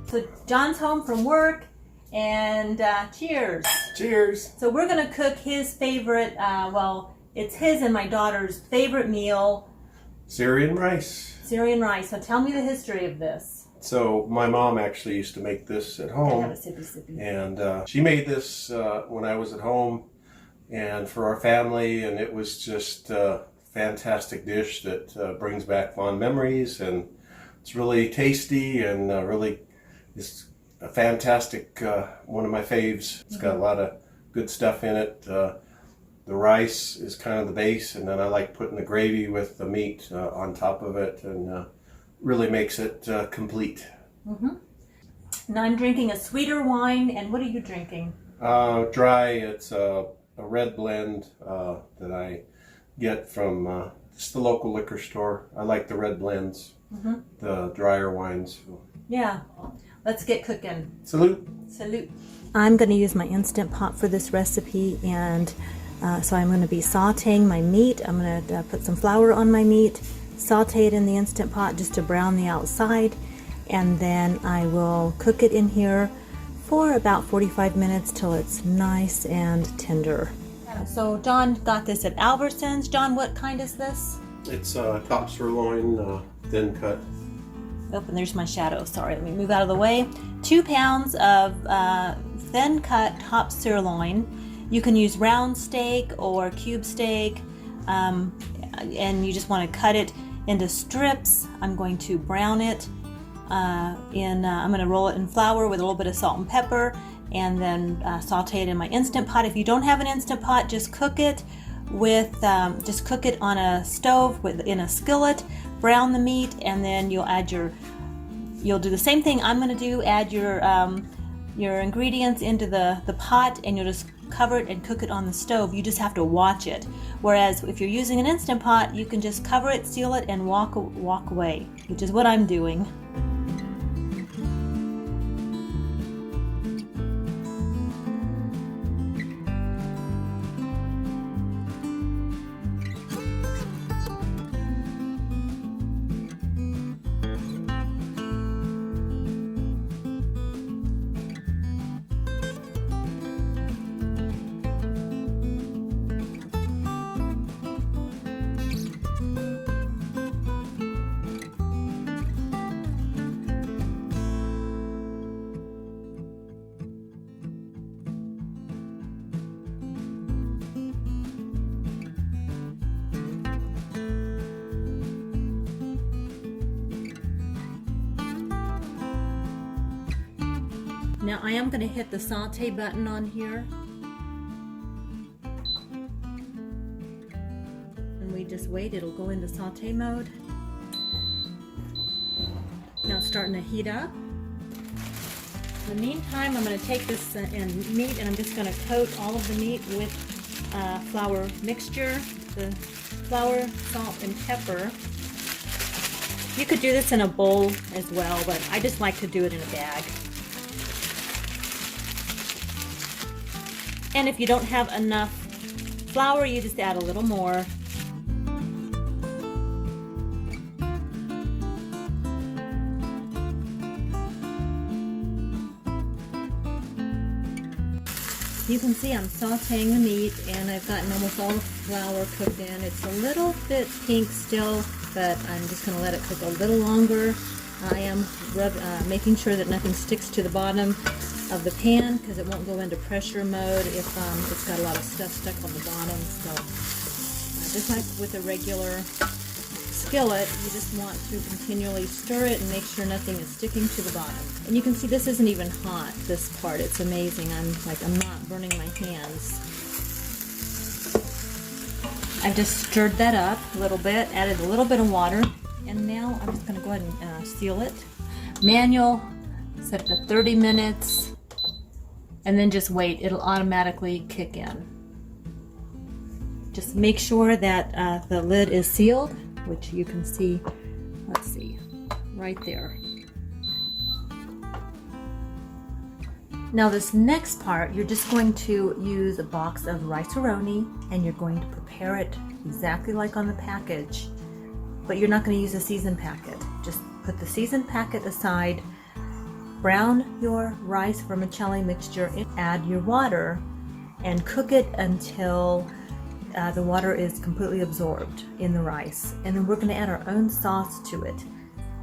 So John's home from work, and cheers. Cheers. So we're gonna cook his favorite, well, it's his and my daughter's favorite meal. Syrian rice. Syrian rice. So tell me the history of this. So my mom actually used to make this at home. I have a sippy. And she made this when I was at home and for our family, and it was just a fantastic dish that brings back fond memories, and it's really tasty and really is a fantastic, one of my faves. It's got a lot of good stuff in it. The rice is kind of the base, and then I like putting the gravy with the meat on top of it, and really makes it complete. Now I'm drinking a sweeter wine, and what are you drinking? Dry. It's a red blend that I get from just the local liquor store. I like the red blends, the drier wines. Yeah. Let's get cooking. Salute. Salute. I'm going to use my Instant Pot for this recipe, and so I'm going to be sauteing my meat. I'm going to put some flour on my meat, saute it in the Instant Pot just to brown the outside, and then I will cook it in here for about 45 minutes till it's nice and tender. So John got this at Albertsons. John, what kind is this? It's top sirloin, thin cut. Oh, and there's my shadow. Sorry, let me move out of the way. 2 pounds of thin cut top sirloin. You can use round steak or cube steak, and you just want to cut it into strips. I'm going to brown it I'm going to roll it in flour with a little bit of salt and pepper, and then saute it in my Instant Pot. If you don't have an Instant Pot, just cook it with cook it on a stove in a skillet. Brown the meat, and then you'll do the same thing I'm going to do. Add your ingredients into the pot, and you'll just cover it and cook it on the stove. You just have to watch it. Whereas if you're using an Instant Pot, you can just cover it, seal it, and walk away, which is what I'm doing. Now I am going to hit the saute button on here, and we just wait. It'll go into saute mode. Now it's starting to heat up. In the meantime, I'm going to take this meat, and I'm just going to coat all of the meat with flour mixture, the flour, salt, and pepper. You could do this in a bowl as well, but I just like to do it in a bag. And if you don't have enough flour, you just add a little more. You can see I'm sauteing the meat, and I've gotten almost all the flour cooked in. It's a little bit pink still, but I'm just going to let it cook a little longer. I am making sure that nothing sticks to the bottom of the pan, because it won't go into pressure mode if it's got a lot of stuff stuck on the bottom. So just like with a regular skillet, you just want to continually stir it and make sure nothing is sticking to the bottom. And you can see this isn't even hot, this part. It's amazing. I'm not burning my hands. I've just stirred that up a little bit, added a little bit of water, and now I'm just going to go ahead and seal it. Manual, set it to 30 minutes, and then just wait. It'll automatically kick in. Just make sure that the lid is sealed, which you can see, let's see, right there. Now this next part, you're just going to use a box of Rice-A-Roni, and you're going to prepare it exactly like on the package, but you're not going to use a seasoned packet. Just put the seasoned packet aside, Brown your rice vermicelli mixture, add your water, and cook it until the water is completely absorbed in the rice. And then we're going to add our own sauce to it.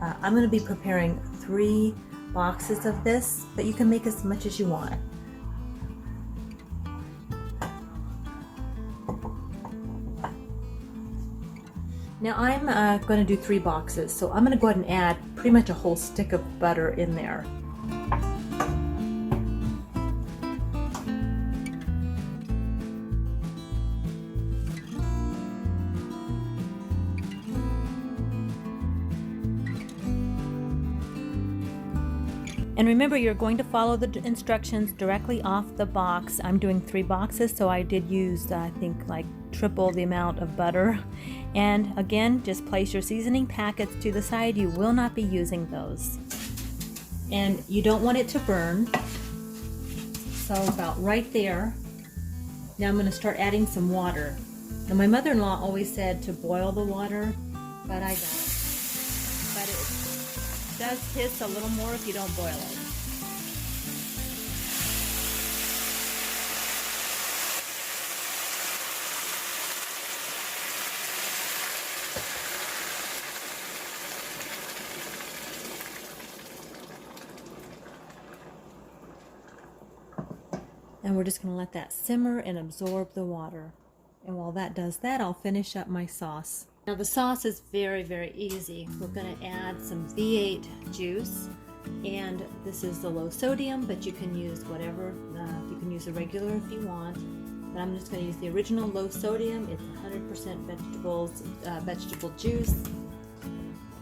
I'm going to be preparing 3 boxes of this, but you can make as much as you want. Now I'm going to do 3 boxes, so I'm going to go ahead and add pretty much a whole stick of butter in there. And remember, you're going to follow the instructions directly off the box. I'm doing 3 boxes, so I did use, I think, like triple the amount of butter. And again, just place your seasoning packets to the side. You will not be using those. And you don't want it to burn. So about right there. Now I'm going to start adding some water. Now my mother-in-law always said to boil the water, but I don't. But it does hiss a little more if you don't boil it. And we're just going to let that simmer and absorb the water. And while that does that, I'll finish up my sauce. Now the sauce is very, very easy. We're going to add some V8 juice. And this is the low sodium, but you can use whatever. You can use a regular if you want. But I'm just going to use the original low sodium. It's 100% vegetable juice.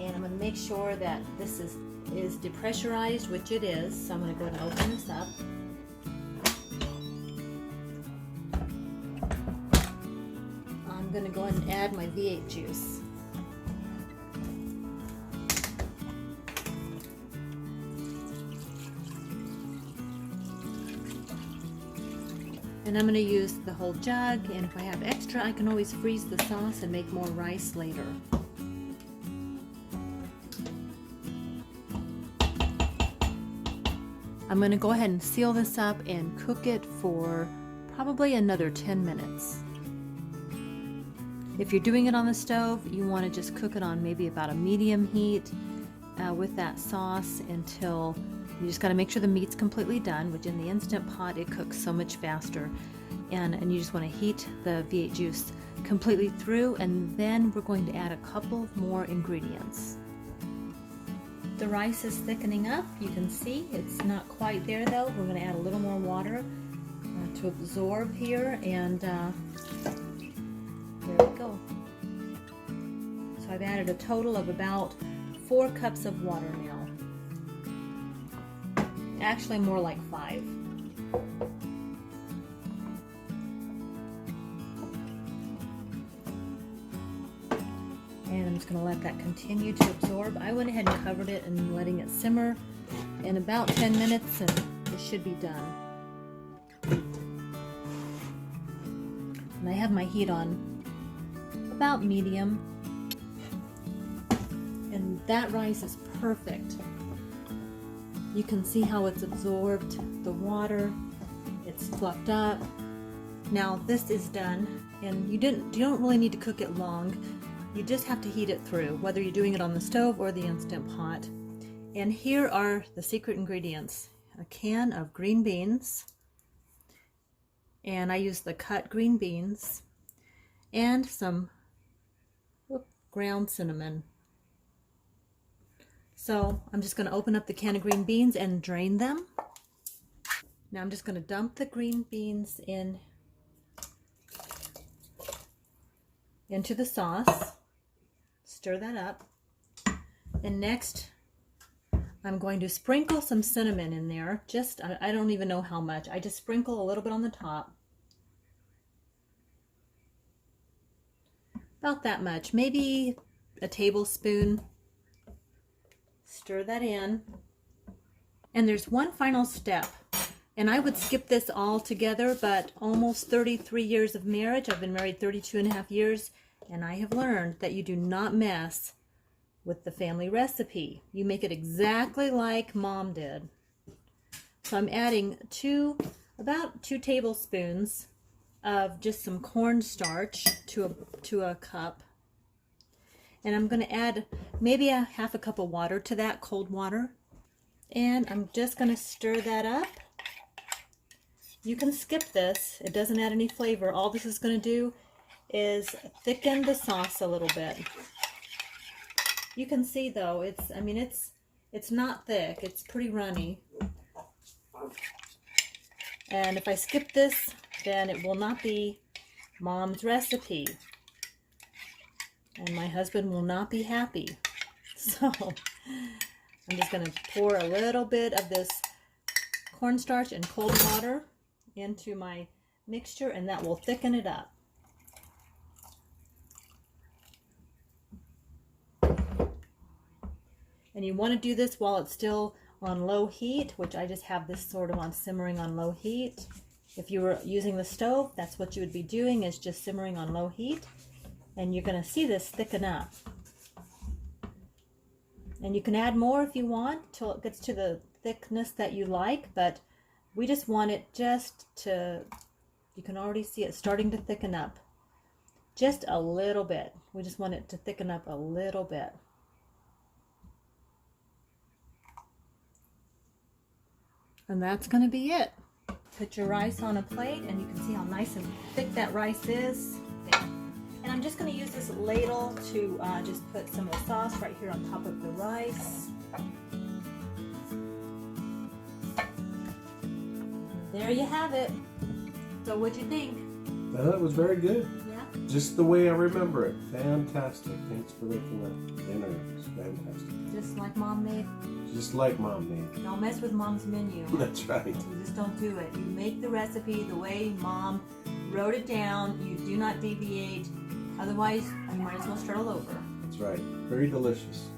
And I'm going to make sure that this is depressurized, which it is. So I'm going to go ahead and open this up. I'm going to go ahead and add my V8 juice. And I'm going to use the whole jug, and if I have extra, I can always freeze the sauce and make more rice later. I'm going to go ahead and seal this up and cook it for probably another 10 minutes. If you're doing it on the stove, you want to just cook it on maybe about a medium heat with that sauce until you just got to make sure the meat's completely done, which in the Instant Pot it cooks so much faster. And you just want to heat the V8 juice completely through, and then we're going to add a couple more ingredients. The rice is thickening up. You can see it's not quite there though. We're going to add a little more water to absorb here, and there we go. So I've added a total of about 4 cups of water now. Actually more like 5. And I'm just going to let that continue to absorb. I went ahead and covered it and letting it simmer in about 10 minutes, and it should be done. And I have my heat on about medium. And that rice is perfect. You can see how it's absorbed the water. It's fluffed up. Now this is done, and you don't really need to cook it long. You just have to heat it through, whether you're doing it on the stove or the Instant Pot. And here are the secret ingredients. A can of green beans, and I use the cut green beans, and some ground cinnamon. So I'm just going to open up the can of green beans and drain them. Now I'm just going to dump the green beans into the sauce. Stir that up. And next I'm going to sprinkle some cinnamon in there. Just, I don't even know how much. I just sprinkle a little bit on the top. About that much, maybe a tablespoon. Stir that in. And there's one final step. And I would skip this all together, but almost 33 years of marriage, I've been married 32 and a half years, and I have learned that you do not mess with the family recipe. You make it exactly like Mom did. So I'm adding about 2 tablespoons of just some cornstarch to a cup. And I'm going to add maybe a half a cup of water to that, cold water. And I'm just going to stir that up. You can skip this. It doesn't add any flavor. All this is going to do is thicken the sauce a little bit. You can see though, it's not thick. It's pretty runny. And if I skip this, then it will not be Mom's recipe. And my husband will not be happy. So I'm just going to pour a little bit of this cornstarch and cold water into my mixture, and that will thicken it up. And you want to do this while it's still on low heat, which I just have this sort of on simmering on low heat. If you were using the stove, that's what you would be doing, is just simmering on low heat. And you're going to see this thicken up. And you can add more if you want till it gets to the thickness that you like, but we just want it just to, you can already see it starting to thicken up. Just a little bit. We just want it to thicken up a little bit. And that's going to be it. Put your rice on a plate, and you can see how nice and thick that rice is. And I'm just going to use this ladle to just put some of the sauce right here on top of the rice. There you have it. So what'd you think? That was very good. Yeah? Just the way I remember it. Fantastic. Thanks for making that dinner. It was fantastic. Just like Mom made? Just like Mom made. Don't mess with Mom's menu. That's right. You just don't do it. You make the recipe the way Mom wrote it down. You do not deviate. Otherwise, you might as well start all over. That's right. Very delicious.